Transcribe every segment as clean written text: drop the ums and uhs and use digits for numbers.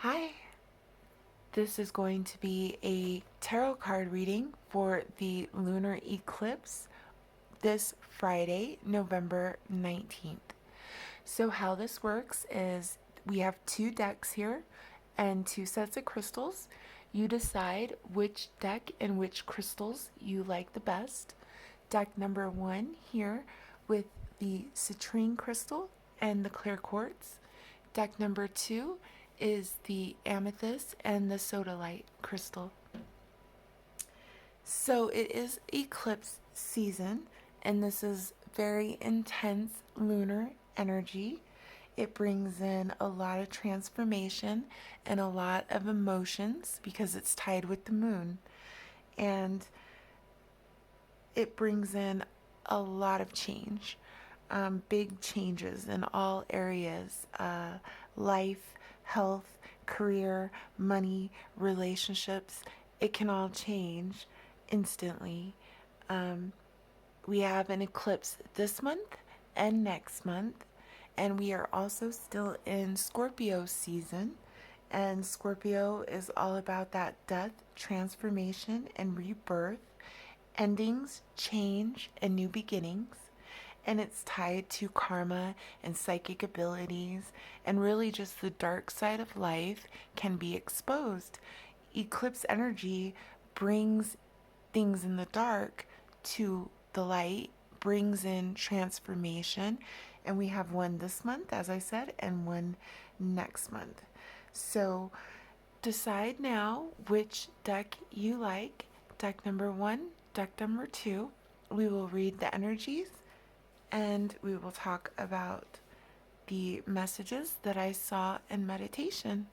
Hi, this is going to be a tarot card reading for the lunar eclipse this Friday, November 19th. So, how this works is we have two decks here and two sets of crystals. You decide which deck and which crystals you like the best. Deck number one here with the citrine crystal and the clear quartz. Deck number two is the amethyst and the sodalite crystal. So it is eclipse season, and this is very intense lunar energy. It brings in a lot of transformation and a lot of emotions because it's tied with the moon. And it brings in a lot of change, big changes in all areas, life, health, career, money, relationships. It can all change instantly. We have an eclipse this month and next month, and we are also still in Scorpio season. And Scorpio is all about that death, transformation, and rebirth, endings, change, and new beginnings. And it's tied to karma and psychic abilities, and really just the dark side of life can be exposed. Eclipse energy brings things in the dark to the light, brings in transformation. And we have one this month, as I said, and one next month. So decide now which deck you like. Deck number one, deck number two. We will read the energies and we will talk about the messages that I saw in meditation.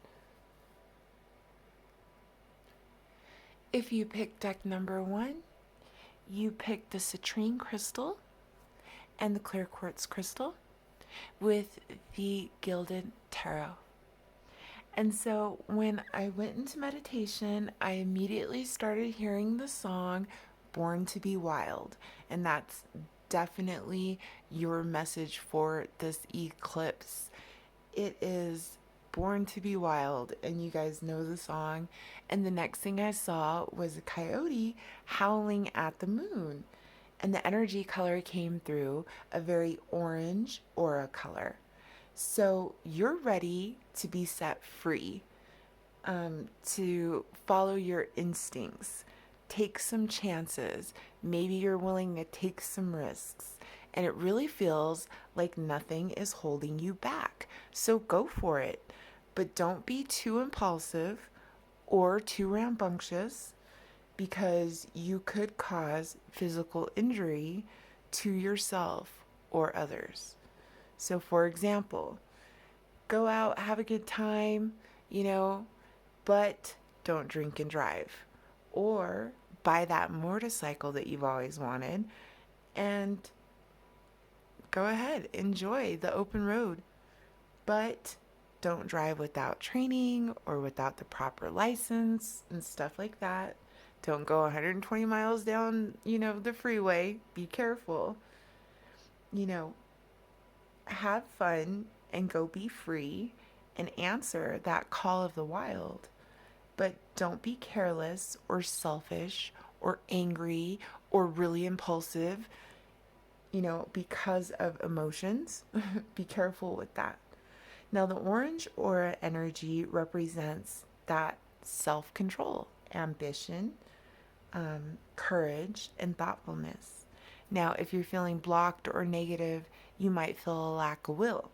If you pick deck number one, you pick the citrine crystal and the clear quartz crystal with the gilded tarot. And so when I went into meditation, I immediately started hearing the song Born to Be Wild. And that's definitely your message for this eclipse. It is Born to Be Wild, and you guys know the song. And the next thing I saw was a coyote howling at the moon. And the energy color came through a very orange aura color. So you're ready to be set free, to follow your instincts, take some chances. Maybe you're willing to take some risks. And it really feels like nothing is holding you back. So go for it. But don't be too impulsive or too rambunctious, because you could cause physical injury to yourself or others. So, for example, go out, have a good time, you know, but don't drink and drive. Or buy that motorcycle that you've always wanted and go ahead, enjoy the open road. But don't drive without training or without the proper license and stuff like that. Don't go 120 miles down, the freeway. Be careful. You know, have fun and go be free and answer that call of the wild. But don't be careless or selfish or angry or really impulsive, because of emotions. Be careful with that. Now, the orange aura energy represents that self control, ambition, courage, and thoughtfulness. Now, if you're feeling blocked or negative, you might feel a lack of will.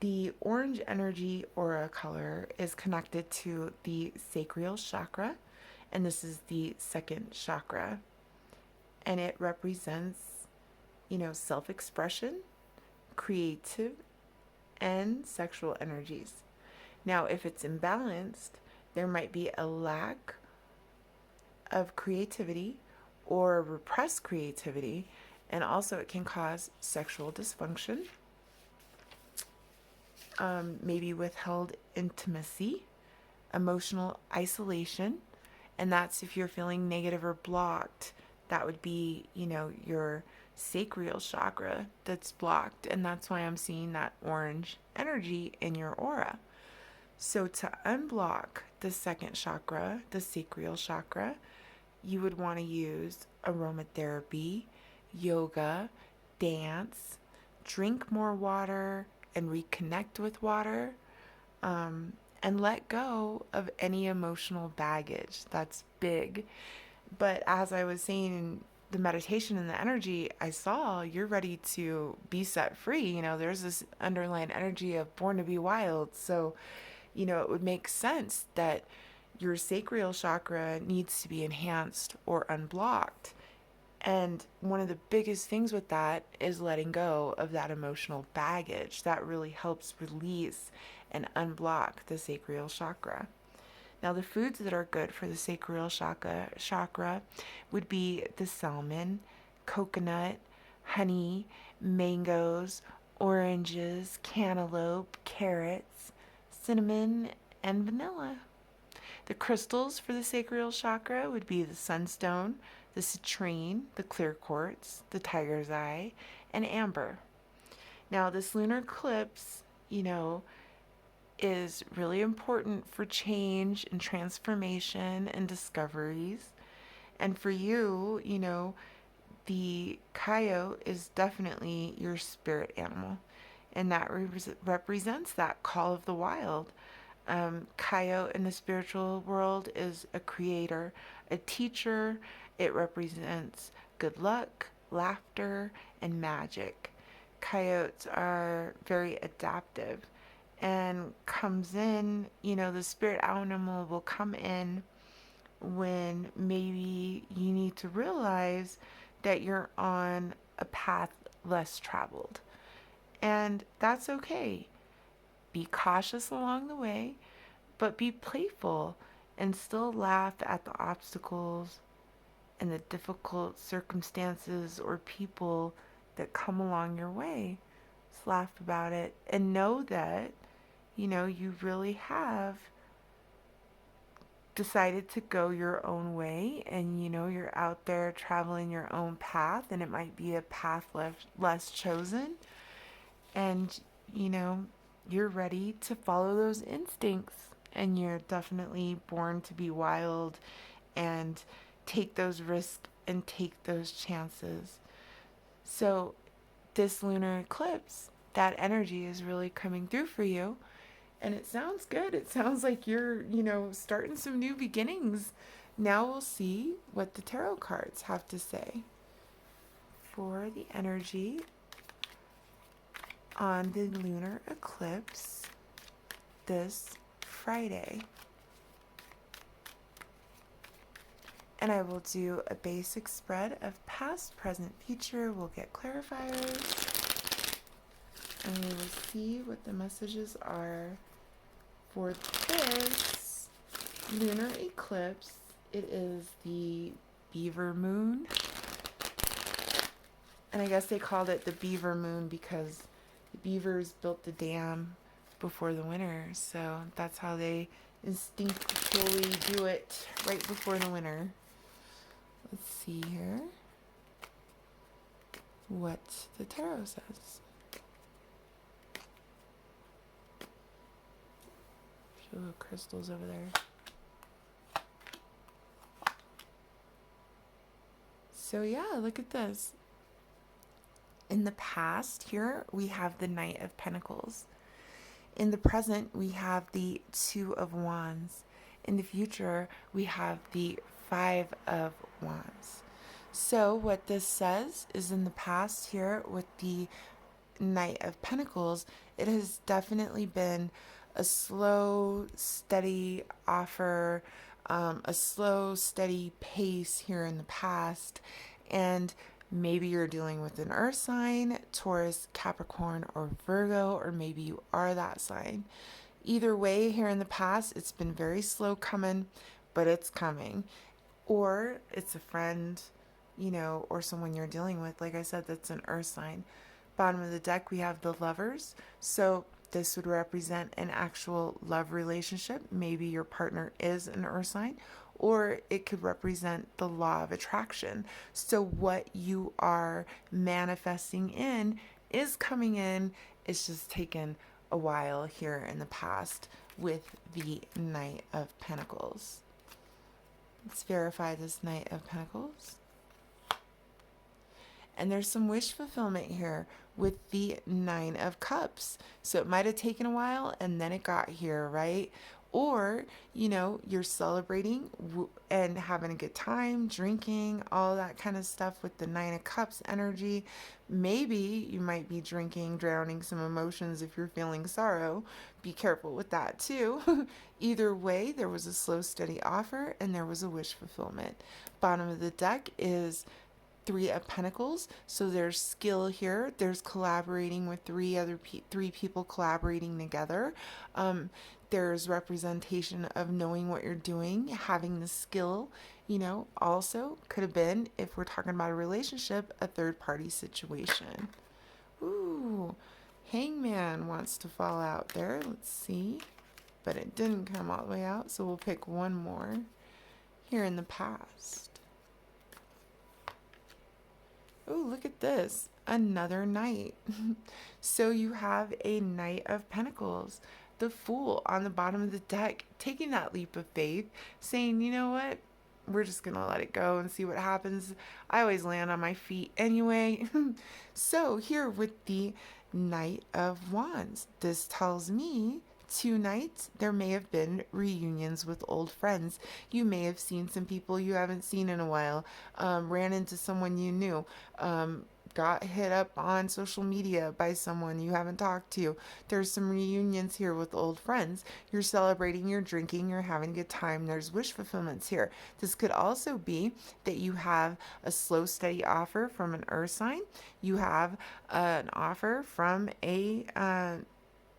The orange energy aura color is connected to the Sacrial Chakra, and this is the second chakra. And it represents, self expression, creative, and sexual energies. Now, if it's imbalanced, there might be a lack of creativity or repressed creativity, and also it can cause sexual dysfunction, maybe withheld intimacy, emotional isolation, and that's if you're feeling negative or blocked. That would be, your sacral chakra that's blocked, and that's why I'm seeing that orange energy in your aura. So to unblock the second chakra, the sacral chakra, you would want to use aromatherapy, yoga, dance, drink more water, and reconnect with water, and let go of any emotional baggage. That's big. But as I was saying in the meditation and the energy, I saw you're ready to be set free. There's this underlying energy of born to be wild. So, it would make sense that your sacral chakra needs to be enhanced or unblocked. And one of the biggest things with that is letting go of that emotional baggage. That really helps release and unblock the sacral chakra. Now, the foods that are good for the sacral chakra would be the salmon, coconut, honey, mangoes, oranges, cantaloupe, carrots, cinnamon, and vanilla. The crystals for the sacral chakra would be the sunstone, the citrine, the clear quartz, the tiger's eye, and amber. Now, this lunar eclipse, is really important for change and transformation and discoveries. And for you, the coyote is definitely your spirit animal. And that represents that call of the wild. Coyote in the spiritual world is a creator, a teacher. It represents good luck, laughter, and magic. Coyotes are very adaptive and comes in, the spirit animal will come in when maybe you need to realize that you're on a path less traveled. And that's okay. Be cautious along the way, but be playful and still laugh at the obstacles and the difficult circumstances or people that come along your way. Just laugh about it and know that, you really have decided to go your own way, and you're out there traveling your own path, and it might be a path less chosen, and you're ready to follow those instincts, and you're definitely born to be wild and take those risks and take those chances. So this lunar eclipse, that energy is really coming through for you. And it sounds good. It sounds like you're, starting some new beginnings. Now we'll see what the tarot cards have to say for the energy on the lunar eclipse this Friday. And I will do a basic spread of past, present, future. We'll get clarifiers. And we will see what the messages are for this lunar eclipse. It is the beaver moon. And I guess they called it the beaver moon because the beavers built the dam before the winter. So that's how they instinctively do it right before the winter. Let's see here what the tarot says. Show the crystals over there. So yeah, look at this. In the past here, we have the Knight of Pentacles. In the present, we have the Two of Wands. In the future, we have the Five of Wands. So what this says is in the past here with the Knight of Pentacles, it has definitely been a slow, steady offer, a slow, steady pace here in the past. And maybe you're dealing with an earth sign, Taurus, Capricorn, or Virgo, or maybe you are that sign. Either way, here in the past, it's been very slow coming, but it's coming. Or it's a friend, or someone you're dealing with. Like I said, that's an earth sign. Bottom of the deck, we have the Lovers. So this would represent an actual love relationship. Maybe your partner is an earth sign, or it could represent the law of attraction. So what you are manifesting in is coming in. It's just taken a while here in the past with the Knight of Pentacles. Let's verify this Knight of Pentacles. And there's some wish fulfillment here with the Nine of Cups. So it might have taken a while and then it got here, right? Or, you know, you're celebrating and having a good time, drinking, all that kind of stuff with the Nine of Cups energy. Maybe you might be drinking, drowning some emotions if you're feeling sorrow. Be careful with that too. Either way, there was a slow, steady offer and there was a wish fulfillment. Bottom of the deck is Three of Pentacles. So there's skill here. There's collaborating with three people collaborating together. There's representation of knowing what you're doing, having the skill. You know, also could have been, if we're talking about a relationship, a third party situation. Ooh, Hangman wants to fall out there. Let's see. But it didn't come all the way out, so we'll pick one more here in the past. Oh, look at this. Another Knight. So you have a Knight of Pentacles. The Fool on the bottom of the deck, taking that leap of faith, saying, you know what? We're just going to let it go and see what happens. I always land on my feet anyway. So here with the Knight of Wands, this tells me tonight there may have been reunions with old friends. You may have seen some people you haven't seen in a while, ran into someone you knew, got hit up on social media by someone you haven't talked to. There's some reunions here with old friends. You're celebrating, you're drinking, you're having a good time. There's wish fulfillments here. This could also be that you have a slow, steady offer from an earth sign. You have an offer from a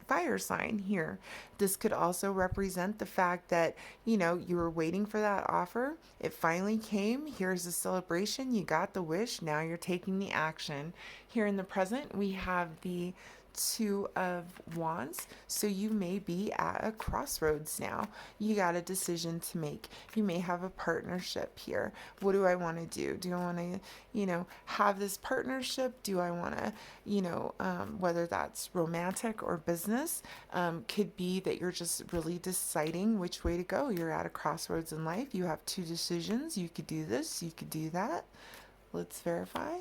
fire sign here. This could also represent the fact that, you know, you were waiting for that offer. It finally came. Here's a celebration. You got the wish. Now you're taking the action. Here in the present, we have the Two of Wands. So you may be at a crossroads now. You got a decision to make. You may have a partnership here. What do I want to do? Do I want to, you know, have this partnership? Do I want to, you know, whether that's romantic or business, could be that you're just really deciding which way to go. You're at a crossroads in life. You have two decisions. You could do this. You could do that. Let's verify.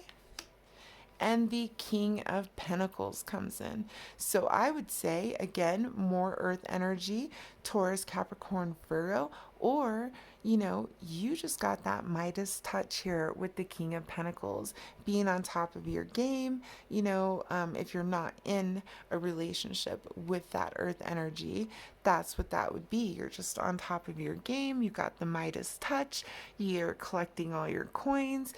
And the King of Pentacles comes in. So I would say, again, more earth energy, Taurus, Capricorn, Virgo, or, you know, you just got that Midas touch here with the King of Pentacles, being on top of your game. You know, if you're not in a relationship with that earth energy, that's what that would be. You're just on top of your game. You got the Midas touch. You're collecting all your coins,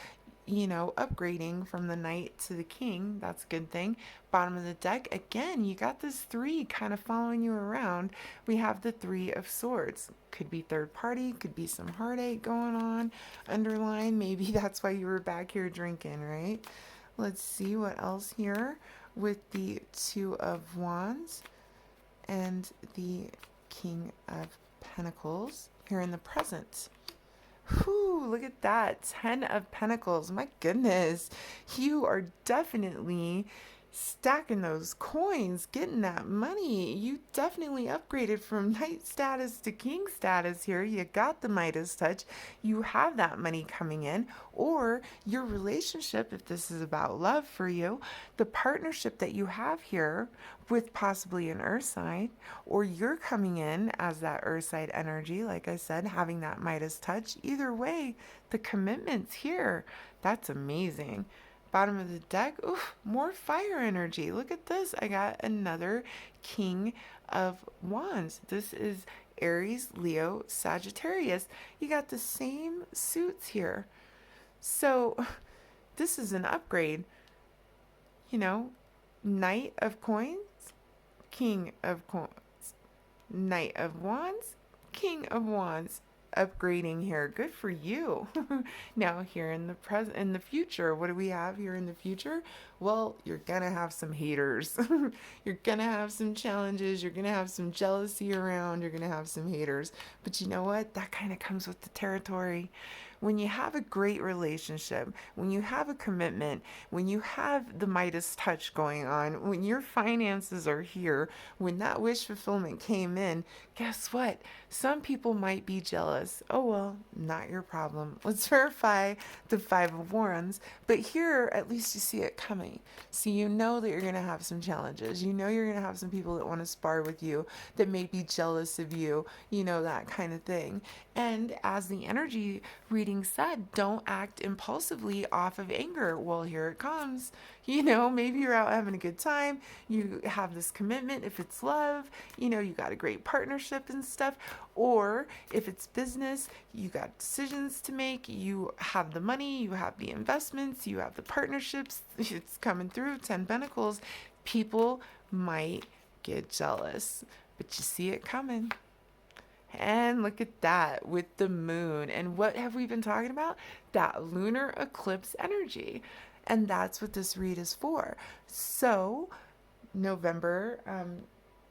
you know, upgrading from the knight to the king. That's a good thing. Bottom of the deck, again, you got this three kind of following you around. We have the Three of Swords. Could be third party, could be some heartache going on, underlying. Maybe that's why you were back here drinking, right? Let's see what else here with the Two of Wands and the King of Pentacles here in the present. Whew, look at that. 10 of Pentacles. My goodness. You are definitely stacking those coins, getting that money. You definitely upgraded from knight status to king status here. You got the Midas touch. You have that money coming in. Or your relationship, if this is about love for you, the partnership that you have here with possibly an earth sign, or you're coming in as that earth side energy, like I said, having that Midas touch. Either way, the commitment's here. That's amazing. Bottom of the deck, oof, more fire energy. Look at this. I got another King of Wands. This is Aries, Leo, Sagittarius. You got the same suits here. So this is an upgrade. You know, Knight of Coins, King of Coins, Knight of Wands, King of Wands. Upgrading here. Good for you. Now here in the present, in the future, what do we have here in the future? Well, you're gonna have some haters. You're gonna have some challenges. You're gonna have some jealousy around. You're gonna have some haters. But you know what? That kind of comes with the territory. When you have a great relationship, when you have a commitment, when you have the Midas touch going on, when your finances are here, when that wish fulfillment came in, guess what? Some people might be jealous. Oh well, not your problem. Let's verify the Five of Wands. But here, at least you see it coming. So you know that you're going to have some challenges. You know you're going to have some people that want to spar with you, that may be jealous of you, you know, that kind of thing. And as the energy reading said, don't act impulsively off of anger. Well, here it comes. You know, maybe you're out having a good time. You have this commitment. If it's love, you know, you got a great partnership and stuff. Or if it's business, you got decisions to make. You have the money, you have the investments, you have the partnerships. It's coming through. 10 Pentacles. People might get jealous, but you see it coming. And look at that with the moon. And what have we been talking about? That lunar eclipse energy. And that's what this read is for. So, November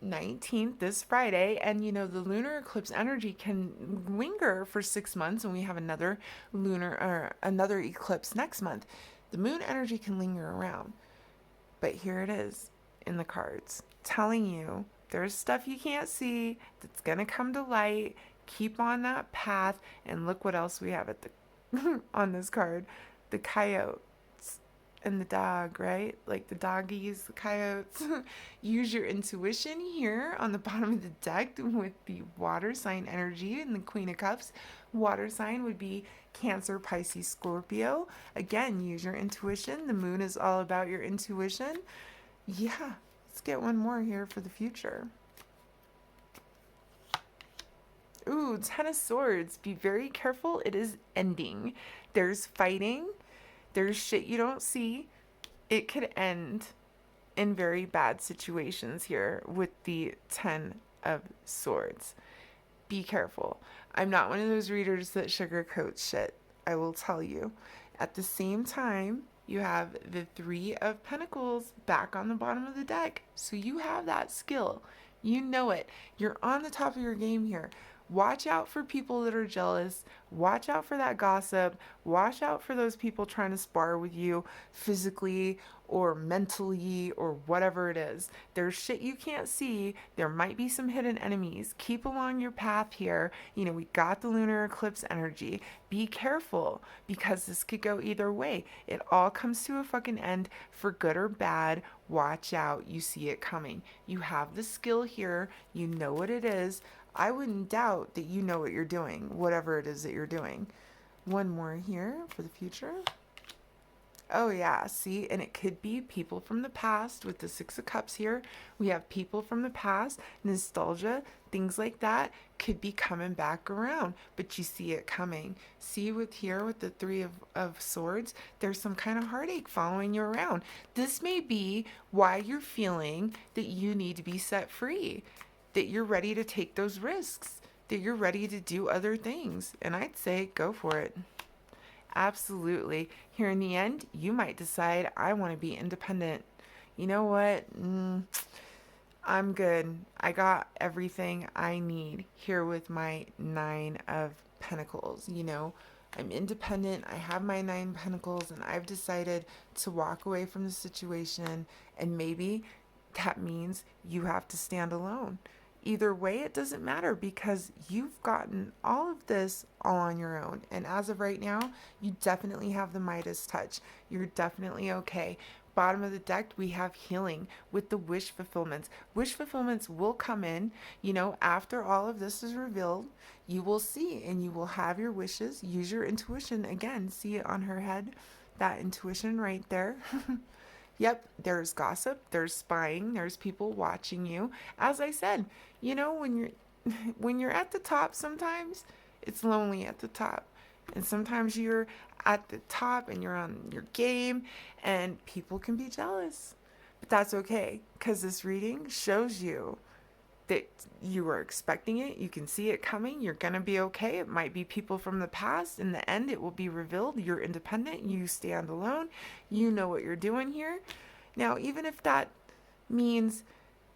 19th, this Friday, and you know, the lunar eclipse energy can linger for 6 months, and we have another lunar or another eclipse next month. The moon energy can linger around. But here it is in the cards, telling you there's stuff you can't see that's going to come to light. Keep on that path. And look what else we have at the on this card. The coyotes and the dog, right? Like the doggies, the coyotes. Use your intuition here on the bottom of the deck with the water sign energy and the Queen of Cups. Water sign would be Cancer, Pisces, Scorpio. Again, use your intuition. The moon is all about your intuition. Yeah. Let's get one more here for the future. Ooh, 10 of Swords. Be very careful. It is ending. There's fighting. There's shit you don't see. It could end in very bad situations here with the 10 of Swords. Be careful. I'm not one of those readers that sugarcoats shit. I will tell you. At the same time, you have the Three of Pentacles back on the bottom of the deck. So you have that skill. You know it. You're on the top of your game here. Watch out for people that are jealous. Watch out for that gossip. Watch out for those people trying to spar with you physically or mentally or whatever it is. There's shit you can't see. There might be some hidden enemies. Keep along your path here. You know, we got the lunar eclipse energy. Be careful because this could go either way. It all comes to a fucking end for good or bad. Watch out. You see it coming. You have the skill here. You know what it is. I wouldn't doubt that you know what you're doing, whatever it is that you're doing. One more here for the future. Oh yeah, see, and it could be people from the past with the Six of Cups here. We have people from the past, nostalgia, things like that could be coming back around, but you see it coming. See with here with the Three of Swords, there's some kind of heartache following you around. This may be why you're feeling that you need to be set free, that you're ready to take those risks, that you're ready to do other things. And I'd say go for it. Absolutely. Here in the end, you might decide, I want to be independent. You know what? I'm good. I got everything I need here with my Nine of Pentacles. You know, I'm independent. I have my 9 Pentacles and I've decided to walk away from the situation. And maybe that means you have to stand alone. Either way, it doesn't matter because you've gotten all of this all on your own. And as of right now, you definitely have the Midas touch. You're definitely okay. Bottom of the deck, we have healing with the wish fulfillments. Wish fulfillments will come in, you know, after all of this is revealed. You will see and you will have your wishes. Use your intuition. Again, see it on her head. That intuition right there. Yep, there's gossip, there's spying, there's people watching you. As I said, you know, when you're at the top, sometimes it's lonely at the top. And sometimes you're at the top and you're on your game and people can be jealous. But that's okay, because this reading shows you that you were expecting it. You can see it coming. You're going to be okay. It might be people from the past. In the end, it will be revealed. You're independent. You stand alone. You know what you're doing here. Now, even if that means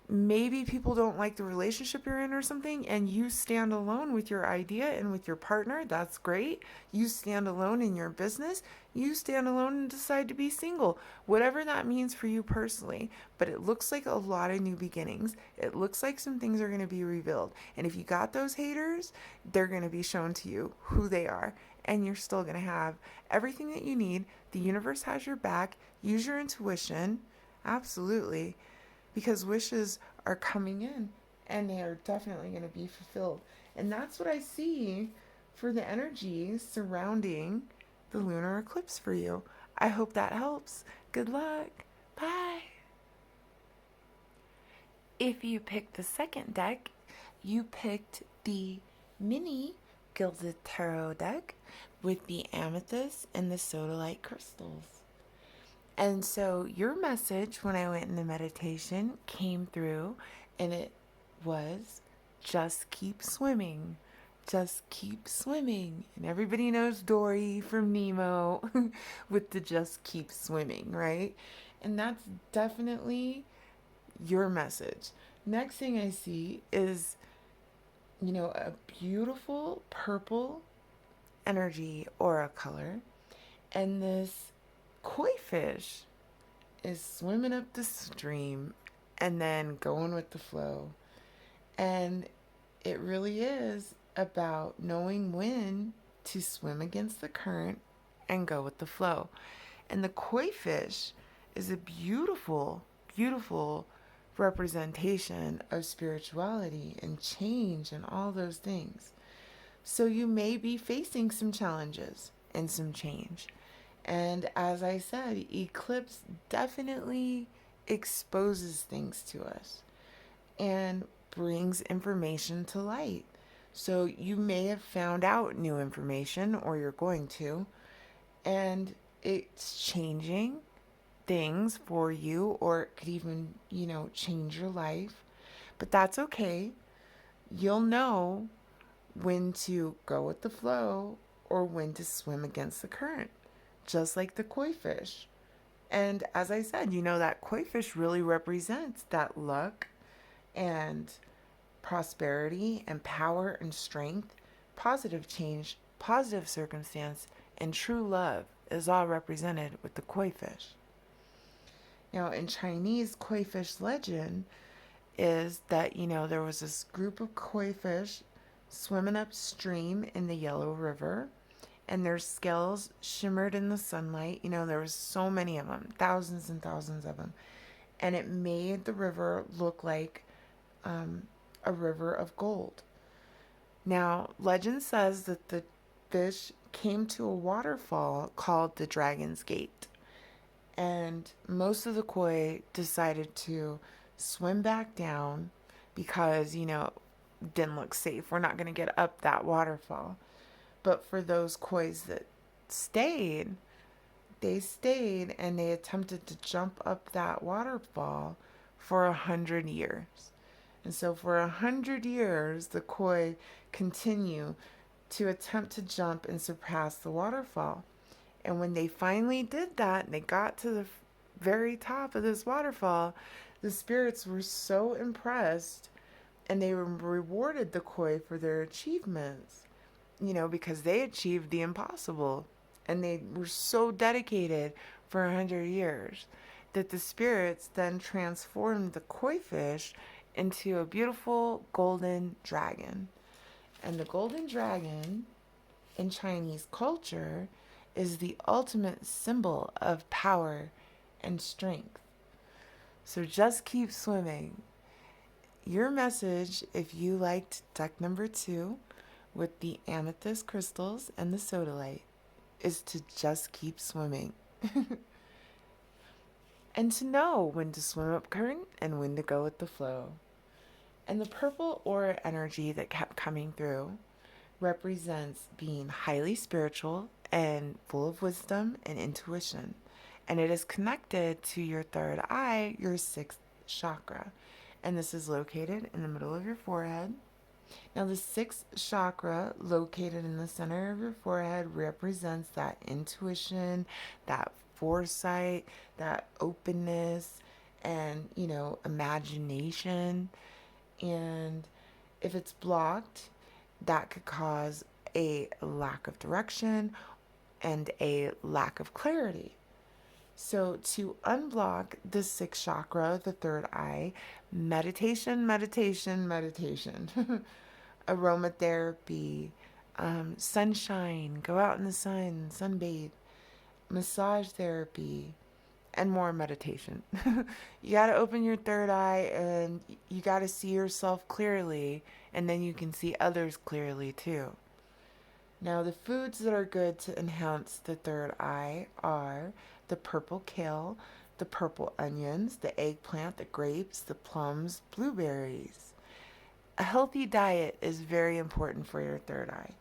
maybe people don't like the relationship you're in or something, and you stand alone with your idea and with your partner. That's great. You stand alone in your business. You stand alone and decide to be single, whatever that means for you personally. But it looks like a lot of new beginnings. It looks like some things are going to be revealed. And if you got those haters, they're going to be shown to you who they are. And you're still going to have everything that you need. The universe has your back. Use your intuition. Absolutely, because wishes are coming in and they are definitely going to be fulfilled. And that's what I see for the energy surrounding the lunar eclipse for you. I hope that helps. Good luck. Bye. If you picked the second deck, you picked the mini Gilded Tarot deck with the amethyst and the sodalite crystals. And so your message when I went into meditation came through, and it was just keep swimming. Just keep swimming. And everybody knows Dory from Nemo with the just keep swimming, right? And that's definitely your message. Next thing I see is, a beautiful purple energy aura color. And this koi fish is swimming up the stream and then going with the flow. And it really is about knowing when to swim against the current and go with the flow. And the koi fish is a beautiful, beautiful representation of spirituality and change and all those things. So you may be facing some challenges and some change. And as I said, Eclipse definitely exposes things to us and brings information to light. So you may have found out new information, or you're going to, and it's changing things for you, or it could even, change your life. But that's okay. You'll know when to go with the flow or when to swim against the current, just like the koi fish. And as I said, that koi fish really represents that luck and prosperity and power and strength, positive change, positive circumstance, and true love is all represented with the koi fish. Now, in Chinese koi fish legend is that, there was this group of koi fish swimming upstream in the Yellow River, and their scales shimmered in the sunlight. There was so many of them, thousands and thousands of them. And it made the river look like a river of gold. Now, legend says that the fish came to a waterfall called the Dragon's Gate. And most of the koi decided to swim back down because, didn't look safe. We're not going to get up that waterfall. But for those kois that stayed, they stayed and they attempted to jump up that waterfall for 100 years. And so for 100 years, the koi continue to attempt to jump and surpass the waterfall. And when they finally did that, and they got to the very top of this waterfall, the spirits were so impressed, and they rewarded the koi for their achievements, because they achieved the impossible. And they were so dedicated for 100 years that the spirits then transformed the koi fish into a beautiful golden dragon. And the golden dragon in Chinese culture is the ultimate symbol of power and strength. So just keep swimming. Your message, if you liked deck number 2 with the amethyst crystals and the sodalite, is to just keep swimming. And to know when to swim up current and when to go with the flow. And the purple aura energy that kept coming through represents being highly spiritual and full of wisdom and intuition. And it is connected to your third eye, your 6th chakra. And this is located in the middle of your forehead. Now, the 6th chakra, located in the center of your forehead, represents that intuition, that foresight, that openness, and, imagination. And if it's blocked, that could cause a lack of direction and a lack of clarity. So, to unblock the sixth chakra, the third eye, meditation, meditation, meditation, aromatherapy, sunshine, go out in the sun, sunbathe, massage therapy, and more meditation. You got to open your third eye and you got to see yourself clearly, and then you can see others clearly too. Now, the foods that are good to enhance the third eye are the purple kale, the purple onions, the eggplant, the grapes, the plums, blueberries. A healthy diet is very important for your third eye.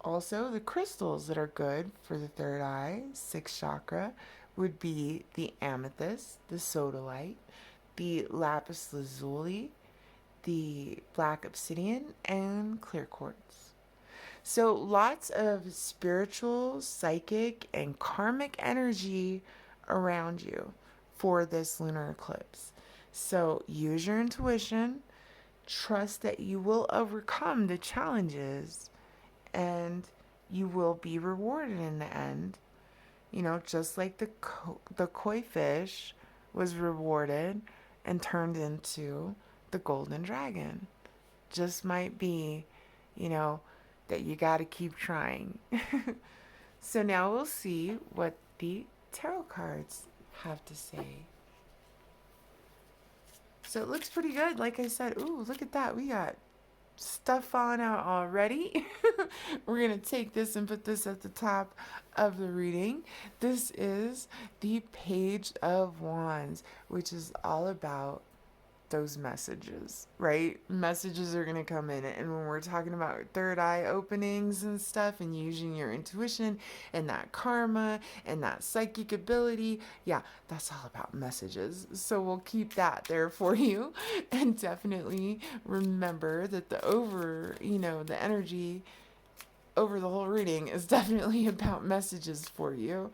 Also, the crystals that are good for the third eye, sixth chakra, would be the amethyst, the sodalite, the lapis lazuli, the black obsidian, and clear quartz. So, lots of spiritual, psychic, and karmic energy around you for this lunar eclipse. So, use your intuition, trust that you will overcome the challenges, and you will be rewarded in the end. Just like the koi fish was rewarded and turned into the golden dragon. Just might be, that you got to keep trying. So now we'll see what the tarot cards have to say. So it looks pretty good. Like I said, ooh, look at that. We got stuff falling out already. We're going to take this and put this at the top of the reading. This is the Page of Wands, which is all about those messages, right? Messages are going to come in. And when we're talking about third eye openings and stuff and using your intuition and that karma and that psychic ability, yeah, that's all about messages. So we'll keep that there for you. And definitely remember that the energy over the whole reading is definitely about messages for you.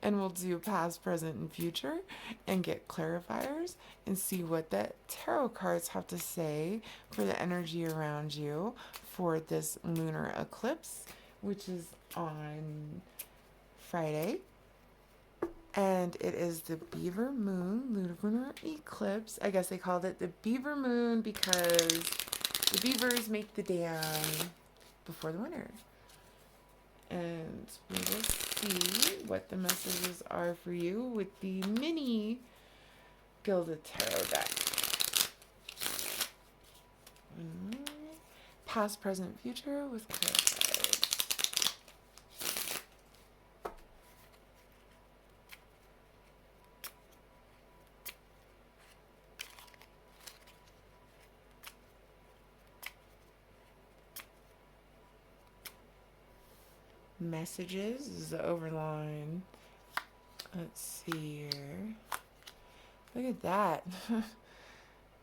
And we'll do past, present, and future and get clarifiers and see what the tarot cards have to say for the energy around you for this lunar eclipse, which is on Friday. And it is the Beaver Moon lunar eclipse. I guess they called it the Beaver Moon because the beavers make the dam before the winter. And we will see what the messages are for you with the mini Gilded Tarot deck. Past, present, future with clarifiers. Messages is the overline. Let's see here. Look at that.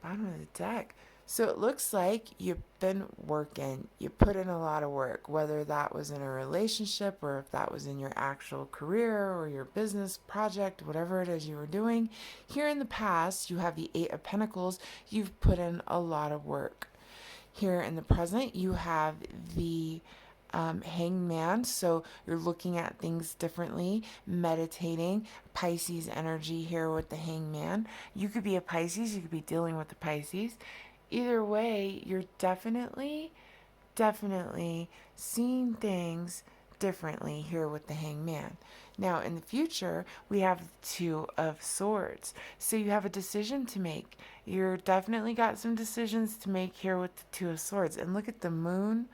Bottom of the deck. So it looks like you've been working. You put in a lot of work, whether that was in a relationship or if that was in your actual career or your business project, whatever it is you were doing. Here in the past, you have the Eight of Pentacles. You've put in a lot of work. Here in the present, you have the Hangman, so you're looking at things differently, meditating. Pisces energy here with the Hangman. You could be a Pisces, you could be dealing with the Pisces. Either way, you're definitely seeing things differently here with the Hangman. Now, in the future, we have the Two of Swords. So you have a decision to make. You're definitely got some decisions to make here with the Two of Swords. And look at the moon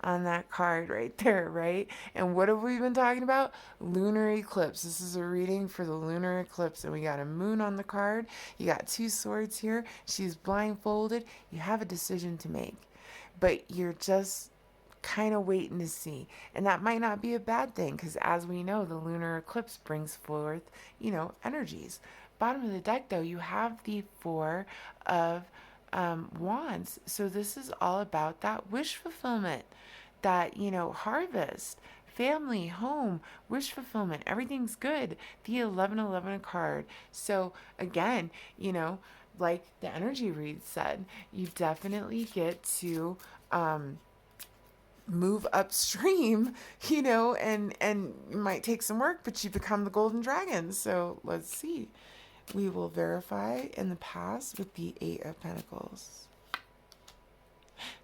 on that card right there, right? And what have we been talking about? Lunar eclipse. This is a reading for the lunar eclipse, and we got a moon on the card. You got two swords here. She's blindfolded. You have a decision to make, but you're just kind of waiting to see. And that might not be a bad thing, because as we know, the lunar eclipse brings forth, energies. Bottom of the deck, though, you have the Four of Wands. So this is all about that wish fulfillment, that, harvest, family, home, wish fulfillment, everything's good. The 1111 card. So again, like the energy read said, you definitely get to move upstream, and it might take some work, but you become the golden dragon. So let's see. We will verify in the past with the 8 of Pentacles.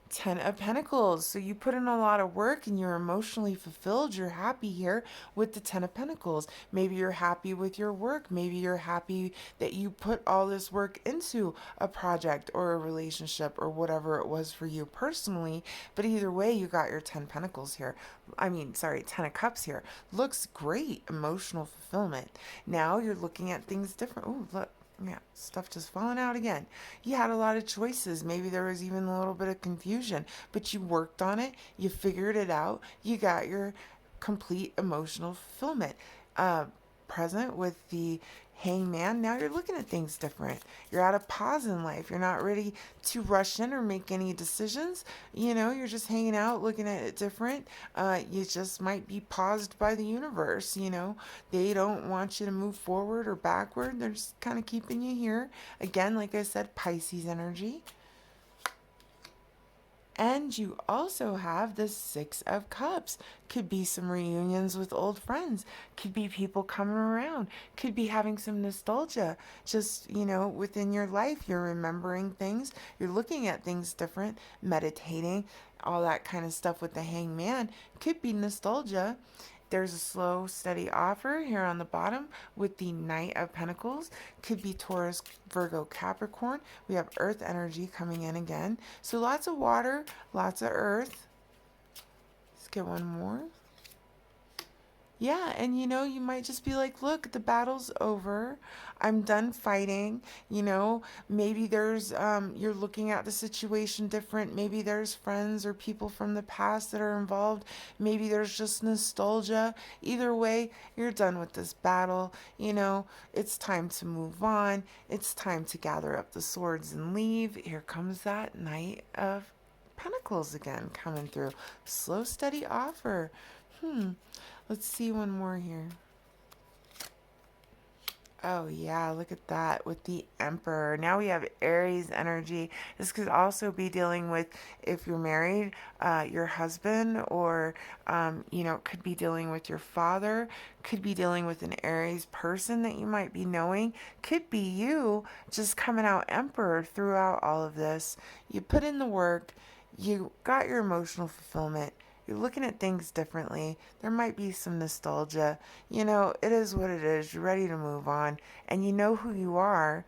10 of Pentacles. So you put in a lot of work and you're emotionally fulfilled. You're happy here with the 10 of Pentacles. Maybe you're happy with your work. Maybe you're happy that you put all this work into a project or a relationship or whatever it was for you personally. But either way, you got your 10 Pentacles here. 10 of Cups here. Looks great. Emotional fulfillment. Now you're looking at things different. Oh, look. Yeah, stuff just falling out again. You had a lot of choices. Maybe there was even a little bit of confusion, but you worked on it. You figured it out. You got your complete emotional fulfillment. Present with the Hangman. Now you're looking at things different. You're at a pause in life. You're not ready to rush in or make any decisions. You're just hanging out, looking at it different. You just might be paused by the universe. They don't want you to move forward or backward. They're just kind of keeping you here. Again, like I said, Pisces energy. And you also have the 6 of Cups. Could be some reunions with old friends. Could be people coming around. Could be having some nostalgia. Just, within your life, you're remembering things. You're looking at things different, meditating, all that kind of stuff with the Hangman. Could be nostalgia. There's a slow, steady offer here on the bottom with the Knight of Pentacles. Could be Taurus, Virgo, Capricorn. We have Earth energy coming in again. So lots of water, lots of Earth. Let's get one more. Yeah, and you might just be like, look, the battle's over. I'm done fighting. Maybe there's, you're looking at the situation different. Maybe there's friends or people from the past that are involved. Maybe there's just nostalgia. Either way, you're done with this battle. It's time to move on. It's time to gather up the swords and leave. Here comes that Knight of Pentacles again coming through. Slow, steady offer. Let's see one more here. Oh yeah, look at that with the Emperor. Now we have Aries energy. This could also be dealing with, if you're married, your husband, or could be dealing with your father. Could be dealing with an Aries person that you might be knowing. Could be you just coming out Emperor throughout all of this. You put in the work. You got your emotional fulfillment. You're looking at things differently. There might be some nostalgia. It is what it is. You're ready to move on. And you know who you are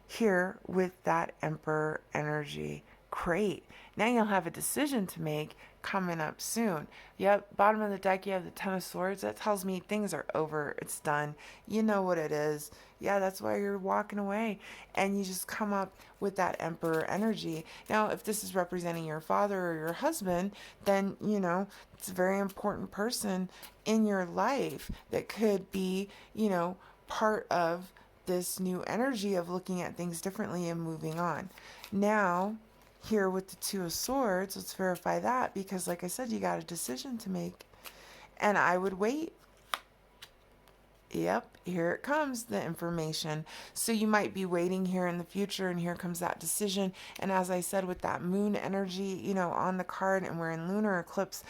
here with that Emperor energy. Great. Now you'll have a decision to make coming up soon. Yep, bottom of the deck, you have the 10 of Swords. That tells me things are over. It's done. You know what it is. Yeah, that's why you're walking away. And you just come up with that Emperor energy. Now, if this is representing your father or your husband, then, it's a very important person in your life that could be, part of this new energy of looking at things differently and moving on. Now, here with the 2 of Swords, let's verify that, because like I said, you got a decision to make. And I would wait. Yep, here it comes, the information. So you might be waiting here in the future, and here comes that decision. And as I said, with that moon energy, on the card, and we're in lunar eclipse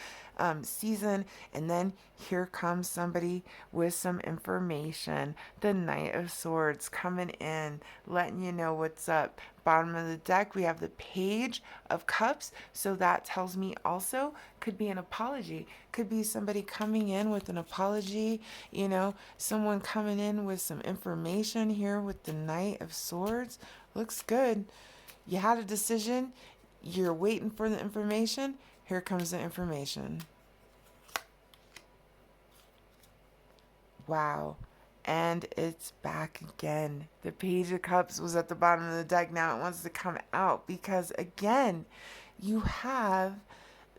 season, and then here comes somebody with some information. The Knight of Swords coming in, letting you know what's up. Bottom of the deck, we have the Page of Cups. So that tells me also could be an apology. Could be somebody coming in with an apology, someone coming in with some information here with the Knight of Swords. Looks good. You had a decision. You're waiting for the information. Here comes the information. Wow. And it's back again. The Page of Cups was at the bottom of the deck. Now it wants to come out because, again, you have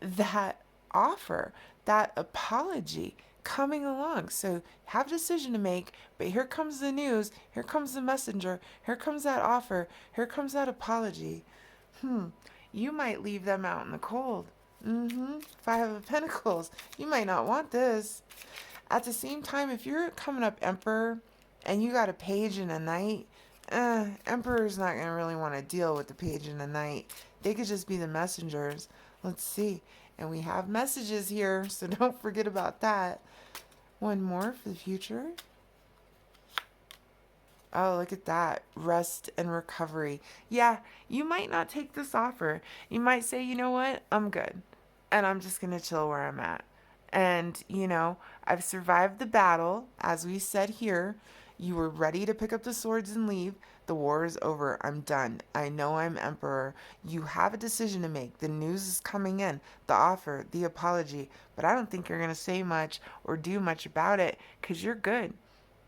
that offer, that apology coming along. So have a decision to make, but here comes the news. Here comes the messenger. Here comes that offer. Here comes that apology. You might leave them out in the cold. Five of Pentacles. You might not want this. At the same time, if you're coming up Emperor and you got a page and a knight, Emperor's not going to really want to deal with the page and the knight. They could just be the messengers. Let's see. And we have messages here, so don't forget about that. One more for the future. Oh, look at that. Rest and recovery. Yeah, you might not take this offer. You might say, you know what? I'm good. And I'm just going to chill where I'm at. And, I've survived the battle. As we said here, you were ready to pick up the swords and leave. The war is over. I'm done. I know I'm emperor. You have a decision to make. The news is coming in, the offer, the apology. But I don't think you're going to say much or do much about it because you're good.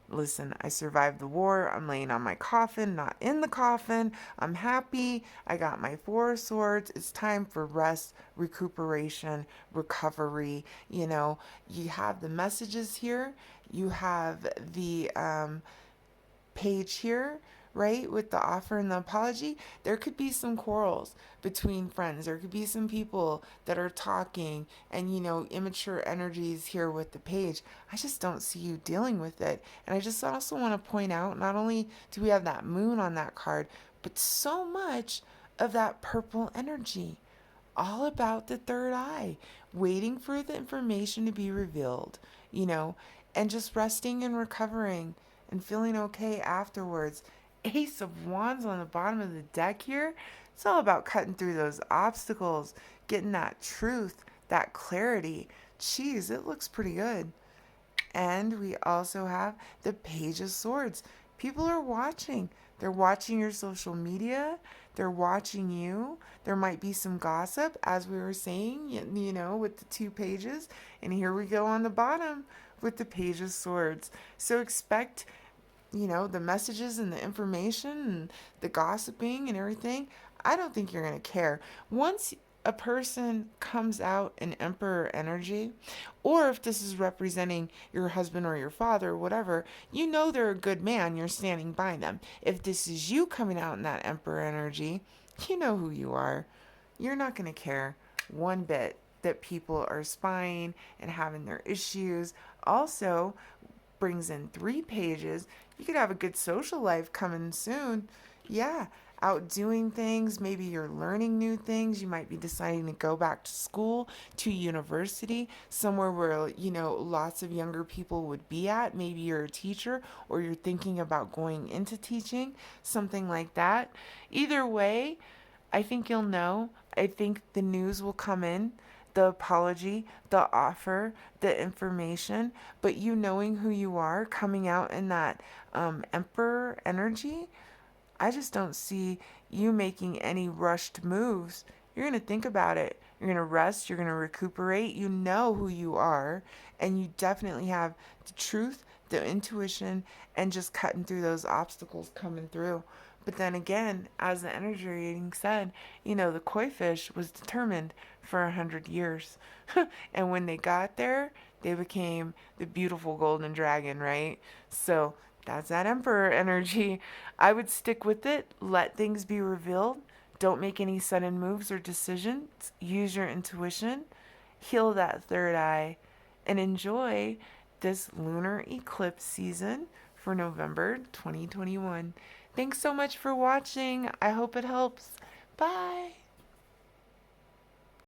Listen, I survived the war. I'm laying on my coffin, not in the coffin. I'm happy. I got my four swords. It's time for rest, recuperation, recovery. You have the messages here. You have the page here, right, with the offer and the apology. There could be some quarrels between friends. There could be some people that are talking and, immature energies here with the page. I just don't see you dealing with it. And I just also want to point out, not only do we have that moon on that card, but so much of that purple energy. All about the third eye, waiting for the information to be revealed, and just resting and recovering and feeling okay afterwards. Ace of Wands on the bottom of the deck here. It's all about cutting through those obstacles, getting that truth, that clarity. Geez, it looks pretty good. And we also have the Page of Swords. People are watching. They're watching your social media. They're watching you. There might be some gossip, as we were saying, with the two pages. And here we go on the bottom with the Page of Swords. So expect, the messages and the information and the gossiping and everything. I don't think you're going to care. Once a person comes out in Emperor energy, or if this is representing your husband or your father or whatever, they're a good man, you're standing by them. If this is you coming out in that Emperor energy, you know who you are. You're not going to care one bit that people are spying and having their issues. Also, brings in 3 pages. You could have a good social life coming soon. Yeah, out doing things. Maybe you're learning new things. You might be deciding to go back to school, to university, somewhere where, lots of younger people would be at. Maybe you're a teacher or you're thinking about going into teaching, something like that. Either way, I think you'll know. I think the news will come in, the apology, the offer, the information, but you knowing who you are, coming out in that Emperor energy, I just don't see you making any rushed moves. You're going to think about it. You're going to rest. You're going to recuperate. You know who you are. And you definitely have the truth, the intuition, and just cutting through those obstacles coming through. But then again, as the energy reading said, the koi fish was determined for 100 years. And when they got there, they became the beautiful golden dragon, right? So that's that Emperor energy. I would stick with it. Let things be revealed. Don't make any sudden moves or decisions. Use your intuition. Heal that third eye. And enjoy this lunar eclipse season for November 2021. Thanks so much for watching. I hope it helps. Bye.